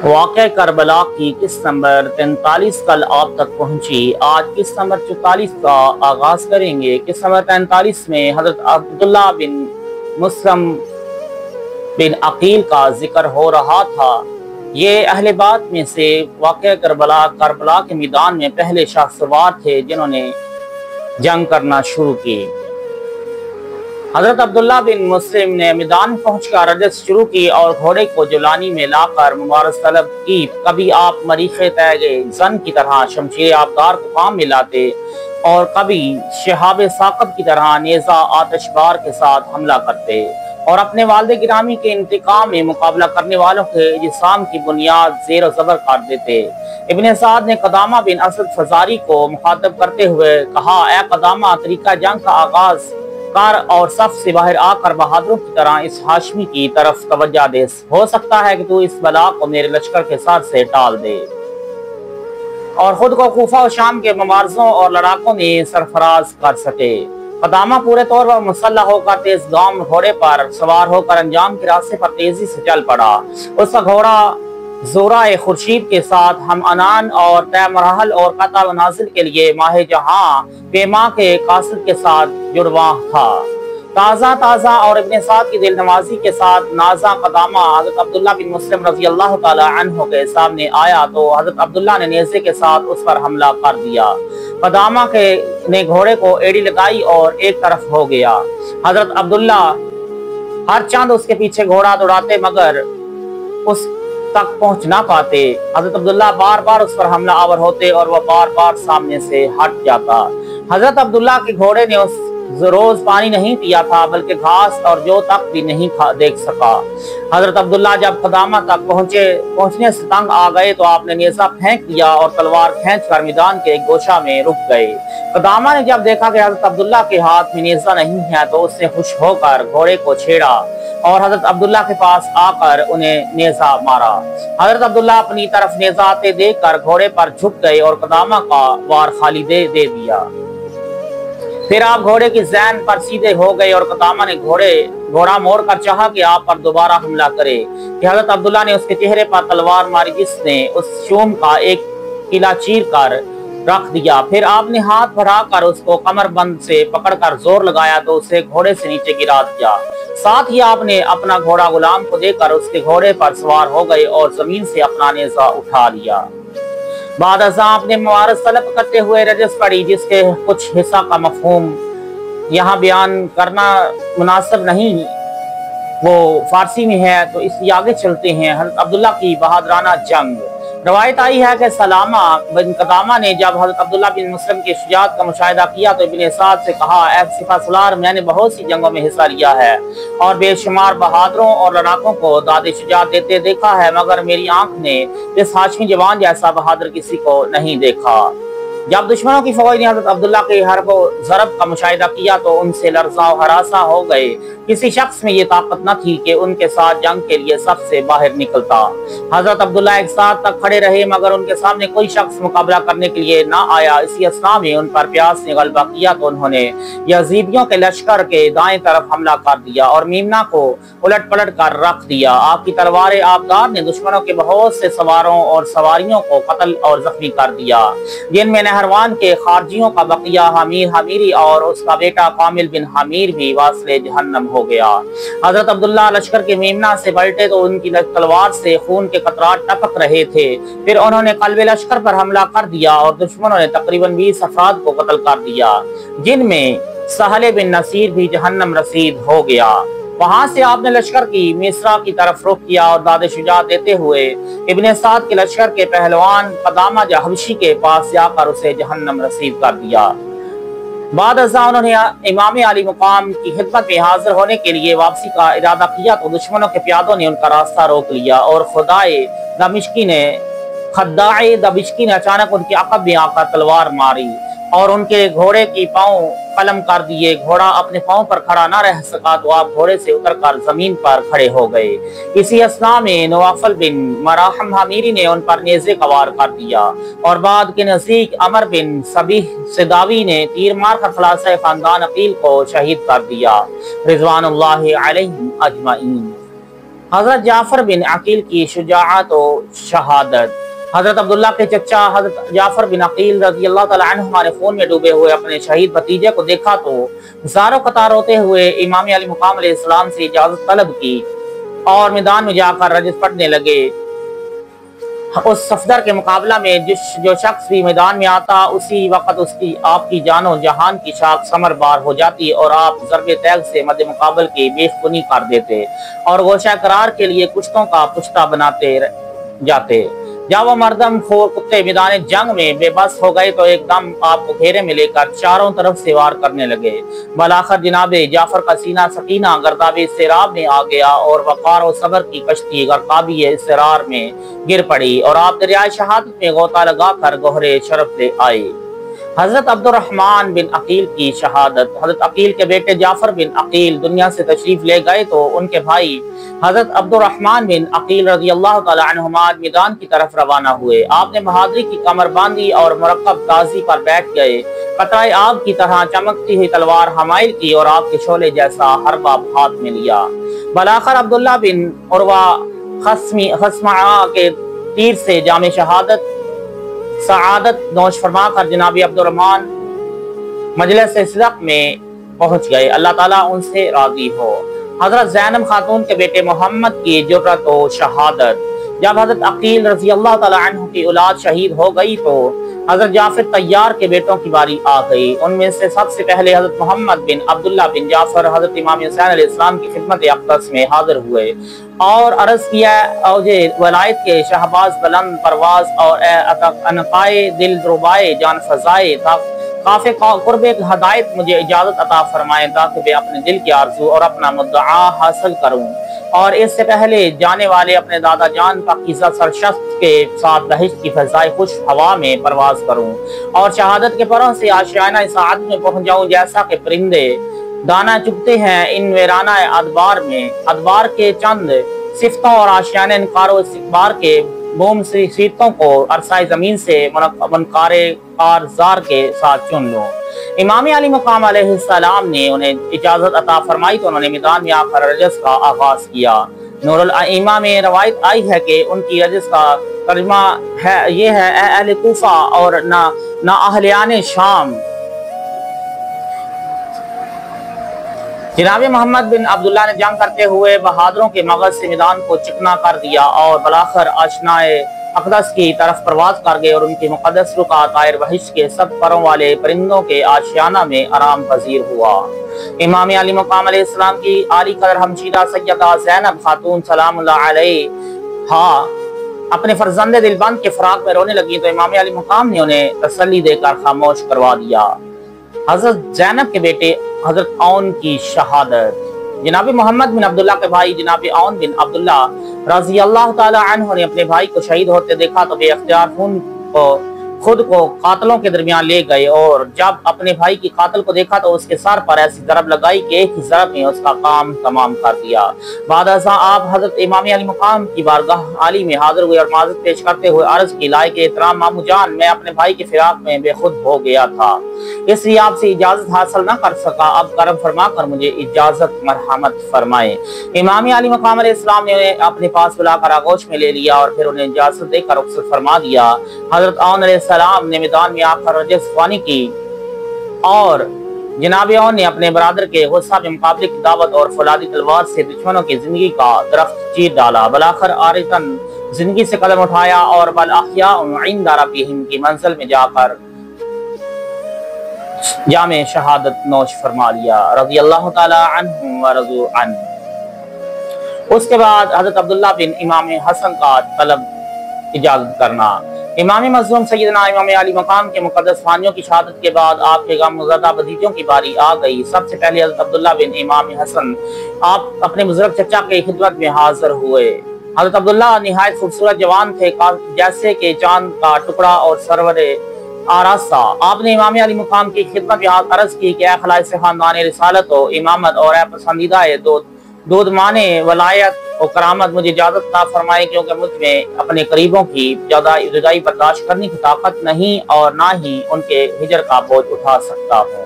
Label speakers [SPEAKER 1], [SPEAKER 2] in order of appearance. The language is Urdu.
[SPEAKER 1] واقعہ کربلا کی قسط نمبر 43 کل آپ تک پہنچی۔ آج قسط نمبر 44 کا آغاز کریں گے۔ قسط نمبر 43 میں حضرت عبداللہ بن مسلم بن عقیل کا ذکر ہو رہا تھا۔ یہ اہل بیت میں سے واقعہ کربلا کے میدان میں پہلے شاہ سوار تھے جنہوں نے جنگ کرنا شروع کی۔ حضرت عبداللہ بن مسلم نے میدان پہنچ کر رجس شروع کی اور گھوڑے کو جولانی میں لا کر مبارز طلب کی۔ کبھی آپ مریخ تیغ زن کی طرح شمشیر آبدار کو کام میں لاتے اور کبھی شہاب ثاقب کی طرح نیزہ آتش بار کے ساتھ حملہ کرتے اور اپنے والد گرامی کے انتقام میں مقابلہ کرنے والوں کے جسام کی بنیاد زیر و زبر کر دیتے۔ ابن سعد نے قدامہ بن اسد فزاری کو مخاطب کرتے ہوئے کہا، اے قدامہ، طریقہ جنگ کا آغاز کر اور صف سے باہر آ کر بہادروں کی طرح اس ہاشمی کی طرف توجہ دے۔ ہو سکتا ہے کہ تو اس بلا کو میرے لشکر کے سر سے ٹال دے اور خود کو کوفہ و شام کے مبارزوں اور لڑاکوں میں سرفراز کر سکے۔ قدامہ پورے طور پر مسلح ہو کر تیز گام گھوڑے پر سوار ہو کر انجام کے راستے پر تیزی سے چل پڑا۔ اس کا گھوڑا زورہ خورشید کے ساتھ ہم انان اور طے مراحل اور قطع منازل کے لیے ماہ جہاں پیما کے قاصد کے ساتھ جڑواں تھا۔ تازہ اور ابن سعد کی دل نوازی کے ساتھ نازا قدامہ حضرت عبداللہ بن مسلم رضی اللہ تعالی عنہ کے سامنے آیا تو حضرت عبداللہ نے نیزے کے ساتھ اس پر حملہ کر دیا۔ قدامہ نے گھوڑے کو ایڑی لگائی اور ایک طرف ہو گیا۔ حضرت عبداللہ ہر چاند اس کے پیچھے گھوڑا دوڑاتے مگر اس تک پہنچ نہ پاتے۔ حضرت عبداللہ بار بار اس پر حملہ آور ہوتے اور وہ بار بار سامنے سے ہٹ جاتا۔ حضرت عبداللہ کے گھوڑے نے اس روز پانی نہیں پیا تھا بلکہ گھاس اور جو تک بھی نہیں دیکھ سکا۔ حضرت عبداللہ جب قدامہ تک پہنچنے سے تنگ آ گئے تو آپ نے نیزہ پھینک دیا اور تلوار کھینچ کر میدان کے ایک گوشہ میں رک گئے۔ قدامہ نے جب دیکھا کہ حضرت عبداللہ کے ہاتھ میں نیزہ نہیں ہے تو اس نے خوش ہو کر گھوڑے کو چھیڑا اور حضرت عبداللہ کے پاس آ کر انہیں نیزہ مارا۔ حضرت عبداللہ اپنی طرف نیزہ آتے دیکھ کر گھوڑے پر جھک گئے اور قدامہ کا وار خالی دے دیا۔ پھر آپ گھوڑے کی زین پر سیدھے ہو گئے اور قدامہ نے گھوڑا موڑ کر چاہا کہ آپ پر دوبارہ حملہ کرے کہ حضرت عبداللہ نے اس کے چہرے پر تلوار ماری جس نے اس شوم کا ایک قلعہ چیر کر رکھ دیا۔ پھر آپ نے ہاتھ بڑھا کر اس کو کمر بند سے پکڑ کر زور لگایا تو اسے گھوڑے سے نیچے گرا دیا۔ ساتھ ہی آپ نے اپنا گھوڑا غلام کو دے کر اس کے گھوڑے پر سوار ہو گئے اور زمین سے اپنا نیزہ اٹھا لیا۔ بعد ازاں آپ نے مبارز طلب کرتے ہوئے رجس پڑھی جس کے کچھ حصہ کا مفہوم یہاں بیان کرنا مناسب نہیں، وہ فارسی میں ہے تو اس لیے آگے چلتے ہیں۔ حضرت عبداللہ کی بہادرانہ جنگ۔ روایت آئی ہے کہ سلامہ بن قدامہ نے جب حضرت عبداللہ بن مسلم کی شجاعت کا مشاہدہ کیا تو ابن سعد سے کہا، اے سپہ سالار، میں نے بہت سی جنگوں میں حصہ لیا ہے اور بے شمار بہادروں اور لڑاکوں کو داد شجاعت دیتے دیکھا ہے مگر میری آنکھ نے اس ہاشمی جوان جیسا بہادر کسی کو نہیں دیکھا۔ جب دشمنوں کی فوج نے حضرت عبداللہ کے حرب و ضرب کا مشاہدہ کیا تو ان سے لرزاں و ہراساں ہو گئے۔ کسی شخص میں یہ طاقت نہ تھی کہ ان کے ساتھ جنگ کے لیے سب سے باہر نکلتا۔ حضرت عبداللہ ایک ساتھ تک کھڑے رہے مگر ان کے سامنے کوئی شخص مقابلہ کرنے کے لیے نہ آیا۔ اسی اثناء میں ان پر پیاس نے غلبہ کیا تو انہوں نے یزیدیوں کے لشکر کے دائیں طرف حملہ کر دیا اور میمنہ کو الٹ پلٹ کر رکھ دیا۔ آپ کی تلوار آبدار نے دشمنوں کے بہت سے سواروں اور سواریوں کو قتل اور زخمی کر دیا، جن میں نہروان کے خارجیوں کا بقیہ حمیر حمیری اور اس کا بیٹا کامل بن حمیر بھی واصل جہنم ہو گیا۔ حضرت عبداللہ لشکر کے میمنہ سے پلٹے تو ان کی تلوار سے خون کے قطرات ٹپک رہے تھے۔ پھر انہوں نے قلب لشکر پر حملہ کر دیا اور دشمنوں نے تقریباً 20 افراد کو قتل کر دیا، جن میں سہل بن نصیر بھی جہنم رسید ہو گیا۔ وہاں سے آپ نے لشکر کی میسرا کی طرف رخ کیا اور داد شجاعت دیتے ہوئے ابن سعد کے لشکر کے پہلوان قدامہ حبشی کے پاس جا کر اسے جہنم رسید کر دیا۔ بعد ازاں انہوں نے امام علی مقام کی خدمت میں حاضر ہونے کے لیے واپسی کا ارادہ کیا تو دشمنوں کے پیادوں نے ان کا راستہ روک لیا اور خداع دمشقی نے اچانک ان کے عقب میں آ کر تلوار ماری اور ان کے گھوڑے کی پاؤں قلم کر دیے۔ گھوڑا اپنے پاؤں پر کھڑا نہ رہ سکا تو آپ گھوڑے سے اتر کر زمین پر کھڑے ہو گئے۔ اسی اثناء میں نوافل بن مراحم حمیری نے ان پر نیزے کا وار کر دیا اور بعد کے نزدیک عمر بن صبیح سداوی نے تیر مار کر خلاصہ خاندان عقیل کو شہید کر دیا، رضوان اللہ علیہم اجمعین۔ حضرت جعفر بن عقیل کی شجاعت و شہادت۔ حضرت عبداللہ کے چچا حضرت جعفر بن عقیل رضی اللہ تعالی عنہما نے خون میں ڈوبے ہوئے اپنے شہید بھتیجے کو دیکھا تو زاروں قطار روتے ہوئے امام علی مقام علیہ السلام سے اجازت طلب کی اور میدان میں جا کر رجز پڑھنے لگے۔ اس صفدر کے مقابلہ میں جو شخص بھی میدان میں آتا اسی وقت آپ کی جان و جہان کی شاخ ثمر بار ہو جاتی اور آپ ضرب تیغ سے مد مقابل کی بیخ کنی کر دیتے اور گوشہ قرار کے لیے کشتوں کا پشتہ بناتے جاتے۔ جب وہ مردم خور کتے میدان جنگ میں بے بس ہو گئے تو ایک دم آپ کو گھیرے میں لے کر چاروں طرف سے وار کرنے لگے۔ بلاخر جناب جعفر کا سینہ سکینہ گرداب سیراب میں آ گیا اور وقار و صبر کی کشتی غرقابی اسرار میں گر پڑی اور آپ دریائے شہادت میں غوطہ لگا کر گوہرے شرف لے آئے۔ حضرت عبد الرحمن بن عقیل کی شہادت۔ حضرت عقیل کے بیٹے جعفر بن عقیل دنیا سے تشریف لے گئے تو ان کے بھائی حضرت عبد الرحمن بن عقیل رضی اللہ تعالی عنہما میدان کی طرف روانہ ہوئے۔ آپ نے بہادری کی کمر باندھی اور مرکب تازی پر بیٹھ گئے۔ قطرہ آب کی طرح چمکتی ہوئی تلوار حمائل کی اور آپ کے شعلے جیسا حربہ ہاتھ میں لیا۔ بلاخر عبداللہ بن عروہ خصمعہ کے تیر سے جام شہادت سعادت نوش فرما کر جناب عبد الرحمن مجلس صدق میں پہنچ گئے۔ اللہ تعالیٰ ان سے راضی ہو۔ حضرت زینب خاتون کے بیٹے محمد کی جرت و شہادت۔ جب حضرت عقیل رضی اللہ تعالیٰ عنہ کی اولاد شہید ہو گئی تو حضرت جعفر طیار کے بیٹوں کی باری آ گئی۔ ان میں سے سب سے پہلے حضرت محمد بن عبداللہ بن جعفر حضرت امام حسین علیہ السلام کی خدمت اقدس میں حاضر ہوئے اور عرض کیا اوجے ولایت کے شہباز بلند پرواز اور انقائے دل ربائے جان فضائے کافی قرب ہدایت مجھے اجازت عطا فرمائیں تاکہ میں اپنے دل کی آرزو اور اپنا مدعا حاصل کروں اور اس سے پہلے جانے والے اپنے دادا جان پاکیزہ سرشت کے ساتھ بہشت کی فضائے خوش ہوا میں پرواز کروں اور شہادت کے پروں سے آشیانہ سعادت میں پہنچ جاؤں جیسا کہ پرندے دانا چگتے ہیں ان ویرانہ ادبار میں۔ ادبار کے چند صفتوں اور آشیانہ انکار و استکبار کے بوم سیتوں کو عرصہ زمین سے منکارے کارزار کے ساتھ چن لو۔ امام علی مقام علیہ السلام نے انہیں اجازت عطا فرمائی تو انہوں نے میدان میں آ کر رجز کا آغاز کیا۔ نور الائمہ میں روایت آئی ہے کہ ان کی رجز کا ترجمہ یہ ہے اے اہل کوفہ اور نہ اہلیان شام۔ جناب محمد بن عبداللہ نے جنگ کرتے ہوئے بہادروں کے مغز سے میدان کو چکنا کر دیا اور بلاخر آشنائے اقدس کی طرف پرواز کر گئے اور ان کی مقدس رکا طائر بہشت کے 7 پروں والے پرندوں کے آشیانہ میں آرام پذیر ہوا۔ امام علی مقام علیہ السلام کی عالی قدر ہمشیرہ سیدہ زینب خاتون سلام اللہ علیہ اپنے فرزند دلبند کے فراق میں رونے لگی تو امام علی مقام نے انہیں تسلی دے کر خاموش کروا دیا۔ حضرت زینب کے بیٹے حضرت عون کی شہادت۔ جناب محمد بن عبداللہ کے بھائی جناب عون بن عبداللہ رضی اللہ تعالی عنہ نے اپنے بھائی کو شہید ہوتے دیکھا تو بے اختیار خود کو قاتلوں کے درمیان لے گئے اور جب اپنے بھائی کی قاتل کو دیکھا تو اس کے سر پر ایسی ضرب لگائی کہ ایک ہی ضرب میں اس کا کام تمام کر دیا۔ بعد ازاں آپ حضرت امام علی مقام کی بارگاہ عالی میں حاضر ہوئے اور معذرت پیش کرتے ہوئے عرض کی لائق احترام مامو جان میں اپنے بھائی کے فراق میں بے خود ہو گیا تھا اس لیے آپ سے اجازت حاصل نہ کر سکا، اب کرم فرما کر مجھے اجازت مرحمت فرمائے۔ امام علی مقام علیہ السلام نے انہیں اپنے پاس بلا کر آغوش میں لے لیا اور پھر انہیں اجازت دے کر رخصت فرما دیا۔ حضرت عون علیہ السلام نے میدان میں آ کر رجز خوانی کی اور جناب عون نے اپنے برادر کے غصہ میں مقابلے کی دعوت اور فولادی تلوار سے دشمنوں کی زندگی کا درخت چیر ڈالا۔ بلاخر آرتن زندگی سے قدم اٹھایا اور بالاحیاء عند ربہم کی منزل میں جا کر جام شہادت نوش فرما لیا رضی اللہ تعالی عنہ ورضوا عنہ۔ اس کے بعد حضرت عبداللہ بن امام حسن کا طلب اجازت کرنا۔ امام مظلوم سیدنا امام علی مقام کے مقدس فانیوں کی شہادت کے بعد آپ کے غم زدہ بھتیجوں کی باری آ گئی۔ سب سے پہلے حضرت عبداللہ بن امام حسن آپ اپنے بزرگ چچا کے خدمت میں حاضر ہوئے۔ حضرت عبداللہ نہایت خوبصورت جوان تھے جیسے کہ چاند کا ٹکڑا اور سرور آراستہ۔ آپ نے امام علی مقام کی خدمت میں عرض کی کہ اے خلائص خاندان رسالت و امامت اور اے پسندیدہ دودھ مانے ولایت و کرامت مجھے اجازت عطا فرمائے کیونکہ مجھ میں اپنے قریبوں کی جدائی برداشت کرنے کی طاقت نہیں اور نہ ہی ان کے ہجر کا بوجھ اٹھا سکتا ہوں۔